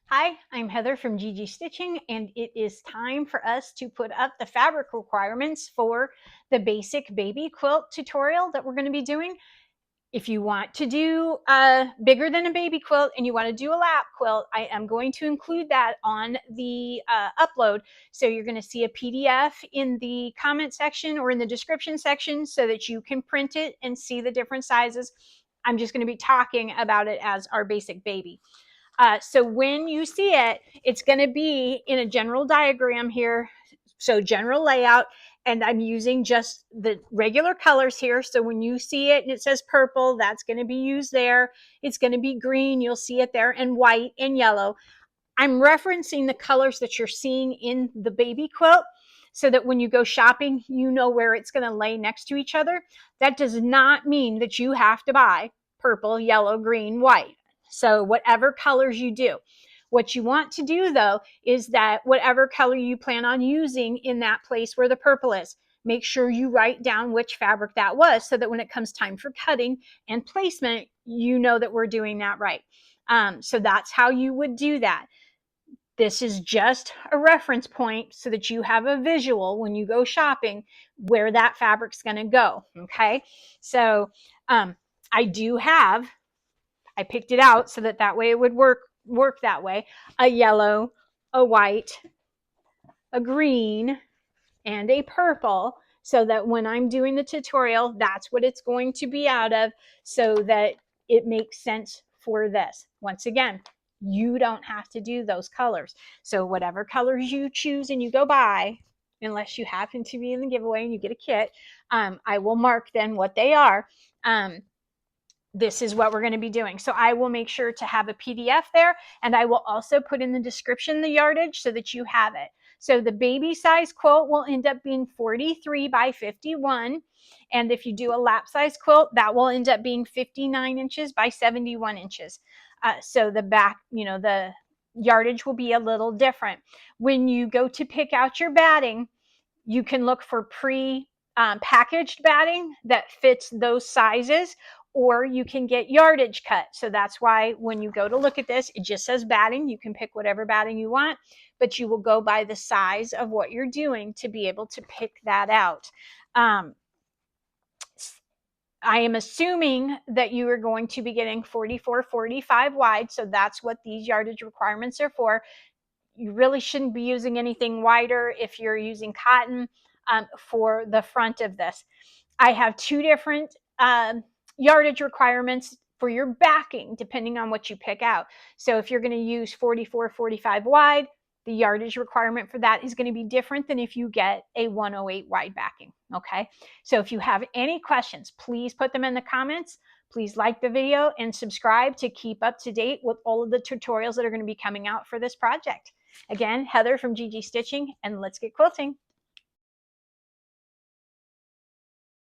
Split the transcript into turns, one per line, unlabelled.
Hi, I'm Heather from GG Stitching, and it is time for us to put up the fabric requirements for the basic baby quilt tutorial that we're going to be doing. If you want to do bigger than a baby quilt and you want to do a lap quilt, I am going to include that on the upload. So you're going to see a PDF in the comment section or in the description section so that you can print it and see the different sizes. I'm just going to be talking about it as our basic baby. So when you see it, it's going to be in a general diagram here. So general layout, and I'm using just the regular colors here. So when you see it and it says purple, that's going to be used there. It's going to be green, you'll see it there, and white and yellow. I'm referencing the colors that you're seeing in the baby quilt so that when you go shopping, you know where it's going to lay next to each other. That does not mean that you have to buy purple, yellow, green, white. So whatever colors you do. What you want to do though is that whatever color you plan on using in that place where the purple is, make sure you write down which fabric that was so that when it comes time for cutting and placement, you know that we're doing that right. So that's how you would do that. This is just a reference point so that you have a visual when you go shopping where that fabric's going to go. Okay. So I do have, I picked it out so that way it would work that way. A yellow, a white, a green, and a purple, so that when I'm doing the tutorial, that's what it's going to be out of, so that it makes sense for this. Once again, you don't have to do those colors. So whatever colors you choose and you go buy, unless you happen to be in the giveaway and you get a kit, I will mark then what they are. This is what we're going to be doing. So I will make sure to have a PDF there, and I will also put in the description the yardage so that you have it. So the baby size quilt will end up being 43 by 51. And if you do a lap size quilt, that will end up being 59 inches by 71 inches. So the back, the yardage will be a little different. When you go to pick out your batting, you can look for packaged batting that fits those sizes, or you can get yardage cut. So that's why when you go to look at this, it just says batting. You can pick whatever batting you want, but you will go by the size of what you're doing to be able to pick that out. I am assuming that you are going to be getting 44, 45 wide. So that's what these yardage requirements are for. You really shouldn't be using anything wider if you're using cotton for the front of this. I have two different yardage requirements for your backing, depending on what you pick out. So if you're going to use 44, 45 wide, the yardage requirement for that is going to be different than if you get a 108 wide backing. Okay. So if you have any questions, please put them in the comments. Please like the video and subscribe to keep up to date with all of the tutorials that are going to be coming out for this project. Again, Heather from GG Stitching, and let's get quilting.